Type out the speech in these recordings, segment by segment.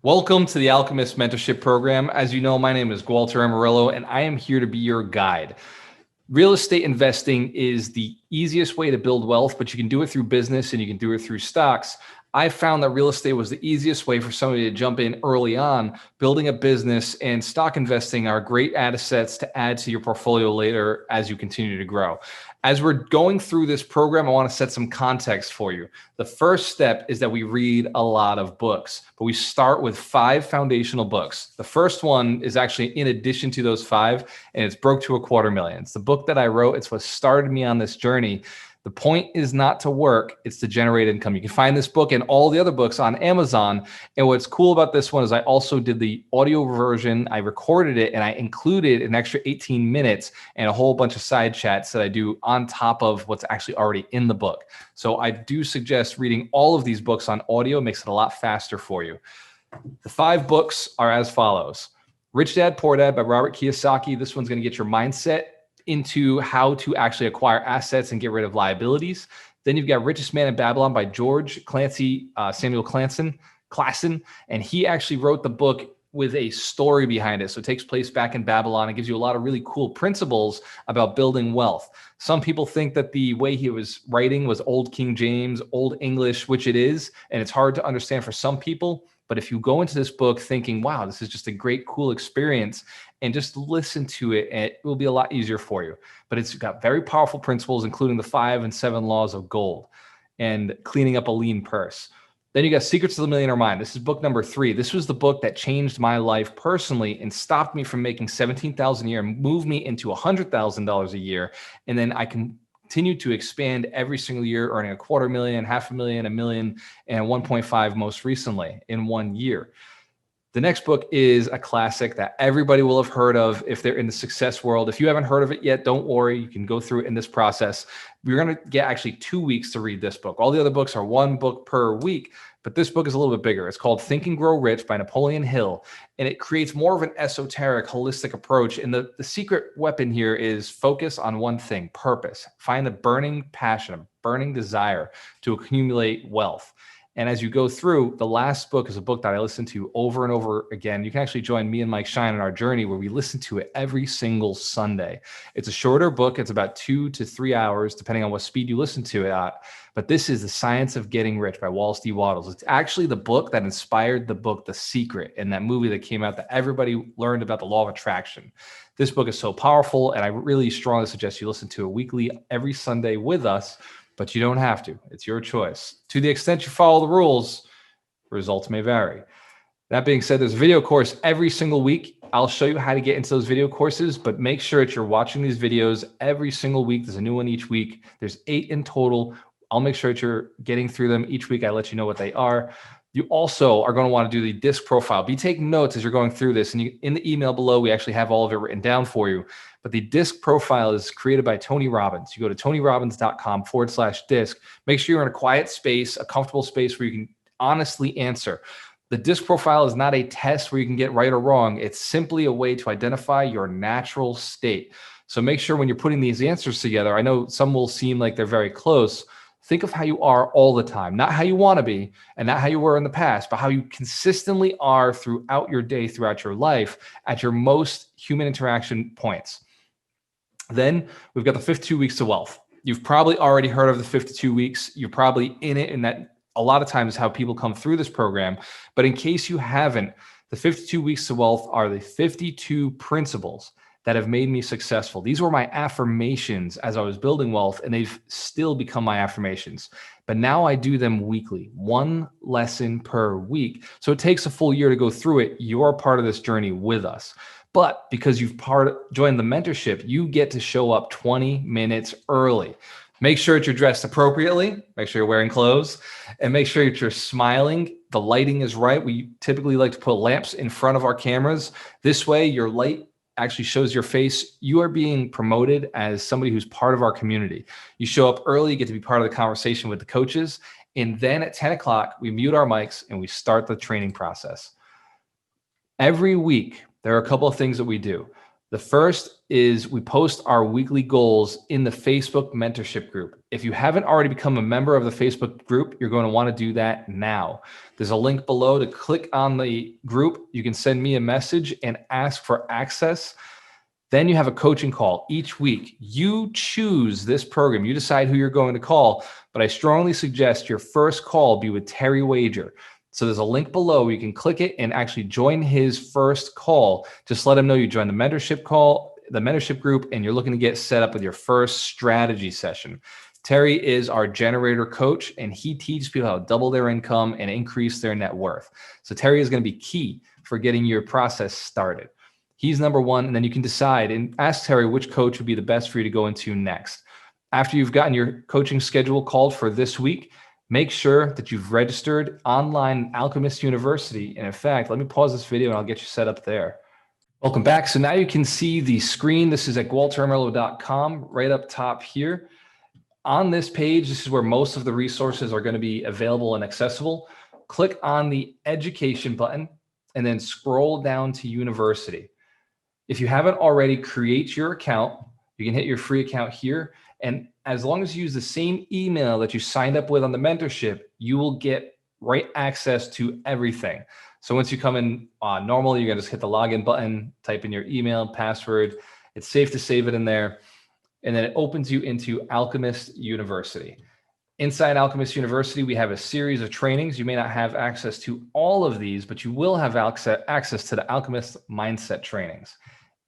Welcome to the Alchemist Mentorship Program. As you know, my name is Walter Amarillo, and I am here to be your guide. Real estate investing is the easiest way to build wealth, but you can do it through business and you can do it through stocks. I found that real estate was the easiest way for somebody to jump in early on. Building a business and stock investing are great assets to add to your portfolio later as you continue to grow. As we're going through this program, I want to set some context for you. The first step is that we read a lot of books, but we start with 5 foundational books. The first one is actually in addition to those 5, and it's Broke to a Quarter Million. It's the book that I wrote. It's what started me on this journey. The point is not to work, it's to generate income. You can find this book and all the other books on Amazon. And what's cool about this one is I also did the audio version. I recorded it and I included an extra 18 minutes and a whole bunch of side chats that I do on top of what's actually already in the book. So I do suggest reading all of these books on audio. It makes it a lot faster for you. The 5 books are as follows. Rich Dad, Poor Dad by Robert Kiyosaki. This one's going to get your mindset into how to actually acquire assets and get rid of liabilities. Then you've got Richest Man in Babylon by George Samuel Klassen, and he actually wrote the book with a story behind it. So it takes place back in Babylon. It gives you a lot of really cool principles about building wealth. Some people think that the way he was writing was Old King James, Old English, which it is, and it's hard to understand for some people. But if you go into this book thinking, wow, this is just a great, cool experience, and just listen to it, it will be a lot easier for you. But it's got very powerful principles, including the 5 and 7 laws of gold and cleaning up a lean purse. Then you got Secrets of the Millionaire Mind. This is book number 3. This was the book that changed my life personally and stopped me from making $17,000 a year and moved me into $100,000 a year. And then I can continue to expand every single year, earning $250,000, $500,000, $1 million, and 1.5 most recently in 1 year. The next book is a classic that everybody will have heard of if they're in the success world. If you haven't heard of it yet, don't worry. You can go through it in this process. We're going to get actually 2 weeks to read this book. All the other books are 1 book per week, but this book is a little bit bigger. It's called Think and Grow Rich by Napoleon Hill, and it creates more of an esoteric, holistic approach. And the secret weapon here is focus on one thing, purpose. Find a burning passion, a burning desire to accumulate wealth. And as you go through, the last book is a book that I listen to over and over again. You can actually join me and Mike Shine on our journey where we listen to it every single Sunday. It's a shorter book. It's about 2 to 3 hours, depending on what speed you listen to it at. But this is The Science of Getting Rich by Wallace D. Wattles. It's actually the book that inspired the book The Secret, and that movie that came out that everybody learned about the law of attraction. This book is so powerful, and I really strongly suggest you listen to it weekly every Sunday with us. But you don't have to. It's your choice. To the extent you follow the rules, results may vary. That being said, there's a video course every single week. I'll show you how to get into those video courses, but make sure that you're watching these videos every single week. There's a new one each week. There's 8 in total. I'll make sure that you're getting through them each week. I let you know what they are. You also are going to want to do the disc profile. Be taking notes as you're going through this. And in the email below, we actually have all of it written down for you. But the disc profile is created by Tony Robbins. You go to tonyrobbins.com/disc. Make sure you're in a quiet space, a comfortable space where you can honestly answer. The disc profile is not a test where you can get right or wrong. It's simply a way to identify your natural state. So make sure when you're putting these answers together, I know some will seem like they're very close. Think of how you are all the time, not how you want to be and not how you were in the past, but how you consistently are throughout your day, throughout your life, at your most human interaction points. Then we've got the 52 weeks to wealth. You've probably already heard of the 52 weeks. You're probably in it, and that a lot of times how people come through this program. But in case you haven't, the 52 weeks to wealth are the 52 principles that have made me successful. These were my affirmations as I was building wealth, and they've still become my affirmations. But now I do them weekly, 1 lesson per week. So it takes a full year to go through it. You're part of this journey with us. But because you've joined the mentorship, you get to show up 20 minutes early. Make sure that you're dressed appropriately. Make sure you're wearing clothes, and make sure that you're smiling. The lighting is right. We typically like to put lamps in front of our cameras. This way, your light actually shows your face. You are being promoted as somebody who's part of our community. You show up early, you get to be part of the conversation with the coaches. And then at 10 o'clock, we mute our mics and we start the training process. Every week, there are a couple of things that we do. The first is we post our weekly goals in the Facebook mentorship group. If you haven't already become a member of the Facebook group, you're going to want to do that now. There's a link below to click on the group. You can send me a message and ask for access. Then you have a coaching call each week. You choose this program. You decide who you're going to call, but I strongly suggest your first call be with Terry Wager. So there's a link below. You can click it and actually join his first call. Just let him know you joined the mentorship call, the mentorship group, and you're looking to get set up with your first strategy session. Terry is our generator coach, and he teaches people how to double their income and increase their net worth. So Terry is going to be key for getting your process started. He's number one, and then you can decide and ask Terry which coach would be the best for you to go into next. After you've gotten your coaching schedule called for this week, make sure that you've registered online at Alchemist University. And in fact, let me pause this video and I'll get you set up there. Welcome back. So now you can see the screen. This is at gualtermerlo.com right up top here. On this page, this is where most of the resources are going to be available and accessible. Click on the education button and then scroll down to university. If you haven't already, create your account. You can hit your free account here. And as long as you use the same email that you signed up with on the mentorship, you will get right access to everything. So once you come in normally, you're going to just hit the login button, type in your email, password. It's safe to save it in there. And then it opens you into Alchemist University. Inside Alchemist University, we have a series of trainings. You may not have access to all of these, but you will have access to the Alchemist Mindset trainings.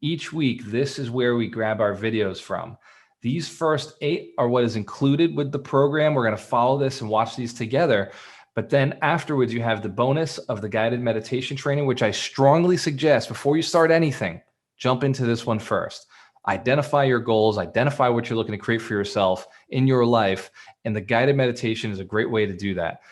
Each week, this is where we grab our videos from. These first 8 are what is included with the program. We're going to follow this and watch these together. But then afterwards, you have the bonus of the guided meditation training, which I strongly suggest before you start anything, jump into this one first. Identify your goals, identify what you're looking to create for yourself in your life. And the guided meditation is a great way to do that.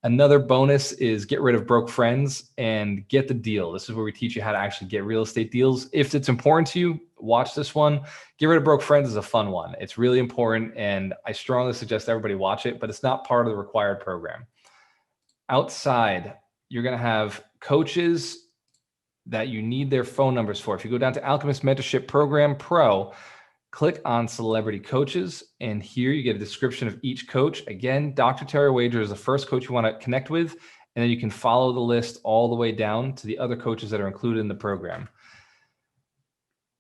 Another bonus is get rid of broke friends and get the deal. This is where we teach you how to actually get real estate deals. If it's important to you, watch this one. Get rid of broke friends is a fun one. It's really important, and I strongly suggest everybody watch it, but it's not part of the required program. Outside, you're going to have coaches that you need their phone numbers for. If you go down to Alchemist Mentorship Program Pro, click on Celebrity Coaches, and here you get a description of each coach. Again, Dr. Terry Wager is the first coach you want to connect with, and then you can follow the list all the way down to the other coaches that are included in the program.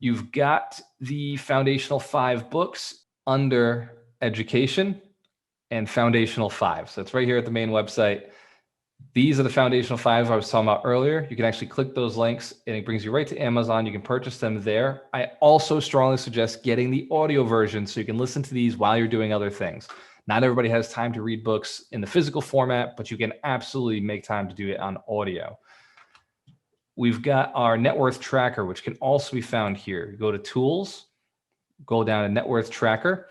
You've got the Foundational 5 books under Education and Foundational 5. So it's right here at the main website. These are the Foundational 5 I was talking about earlier. You can actually click those links and it brings you right to Amazon. You can purchase them there. I also strongly suggest getting the audio version so you can listen to these while you're doing other things. Not everybody has time to read books in the physical format, but you can absolutely make time to do it on audio. We've got our net worth tracker, which can also be found here. You go to Tools, go down to Net Worth Tracker,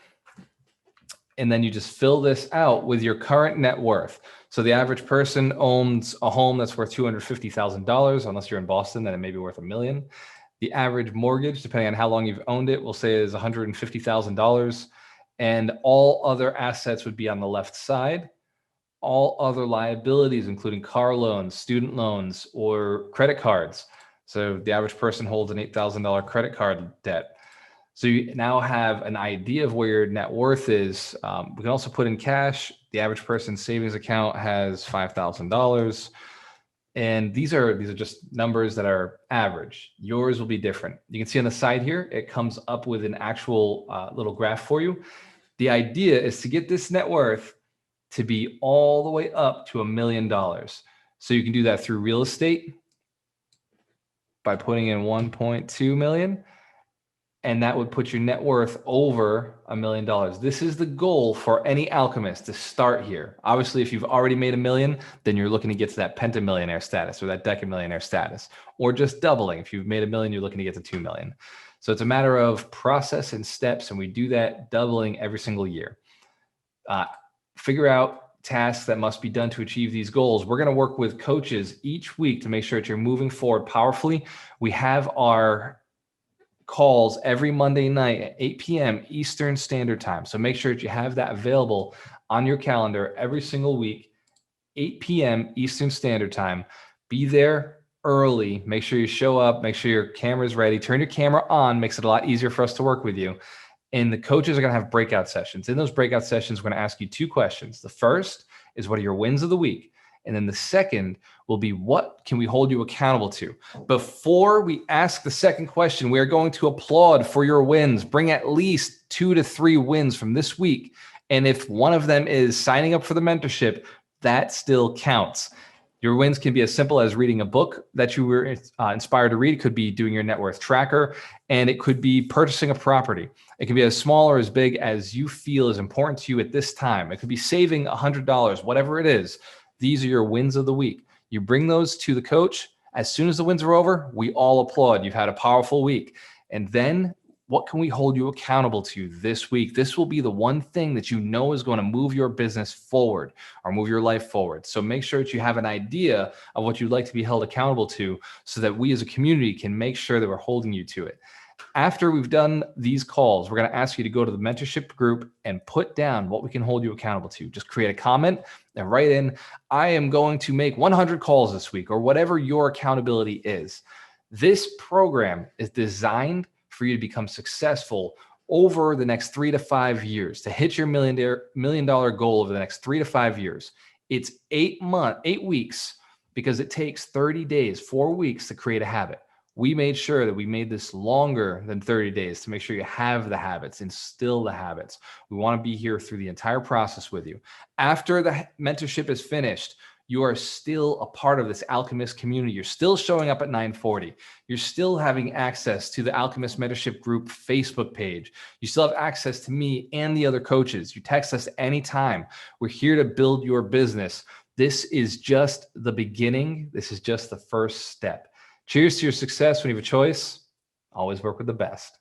and then you just fill this out with your current net worth. So the average person owns a home that's worth $250,000, unless you're in Boston, then it may be worth $1 million. The average mortgage, depending on how long you've owned it, we'll say is $150,000. And all other assets would be on the left side. All other liabilities, including car loans, student loans, or credit cards. So the average person holds an $8,000 credit card debt. So you now have an idea of where your net worth is. We can also put in cash. The average person's savings account has $5,000. And these are just numbers that are average. Yours will be different. You can see on the side here, it comes up with an actual little graph for you. The idea is to get this net worth to be all the way up to $1 million. So you can do that through real estate by putting in 1.2 million. And that would put your net worth over $1 million. This is the goal for any alchemist to start here. Obviously, if you've already made $1 million, then you're looking to get to that pentamillionaire status or that decamillionaire status, or just doubling. If you've made $1 million, you're looking to get to 2 million. So it's a matter of process and steps, and we do that doubling every single year. Figure out tasks that must be done to achieve these goals. We're going to work with coaches each week to make sure that you're moving forward powerfully. We have our calls every Monday night at 8 p.m. Eastern Standard Time. So make sure that you have that available on your calendar every single week, 8 p.m. Eastern Standard Time. Be there, early. Make sure you show up, make sure your camera's ready, turn your camera on, makes it a lot easier for us to work with you. And the coaches are going to have breakout sessions. In those breakout sessions, we're going to ask you two questions. The first is, what are your wins of the week? And then the second will be, what can we hold you accountable to? Before we ask the second question, we are going to applaud for your wins. Bring at least 2 to 3 wins from this week. And if one of them is signing up for the mentorship, that still counts. Your wins can be as simple as reading a book that you were inspired to read. It could be doing your net worth tracker, and it could be purchasing a property. It can be as small or as big as you feel is important to you at this time. It could be saving $100, whatever it is. These are your wins of the week. You bring those to the coach. As soon as the wins are over, we all applaud. You've had a powerful week. And then what can we hold you accountable to this week? This will be the one thing that you know is going to move your business forward or move your life forward. So make sure that you have an idea of what you'd like to be held accountable to, so that we as a community can make sure that we're holding you to it. After we've done these calls, we're going to ask you to go to the mentorship group and put down what we can hold you accountable to. Just create a comment and write in, I am going to make 100 calls this week, or whatever your accountability is. This program is designed for you to become successful over the next 3 to 5 years, to hit your $1 million goal over the next 3 to 5 years. It's 8 weeks, because it takes 30 days, 4 weeks to create a habit. We made sure that we made this longer than 30 days to make sure you have the habits, instill the habits. We want to be here through the entire process with you. After the mentorship is finished, you are still a part of this Alchemist community. You're still showing up at 940. You're still having access to the Alchemist Mentorship Group Facebook page. You still have access to me and the other coaches. You text us anytime. We're here to build your business. This is just the beginning. This is just the first step. Cheers to your success. When you have a choice, always work with the best.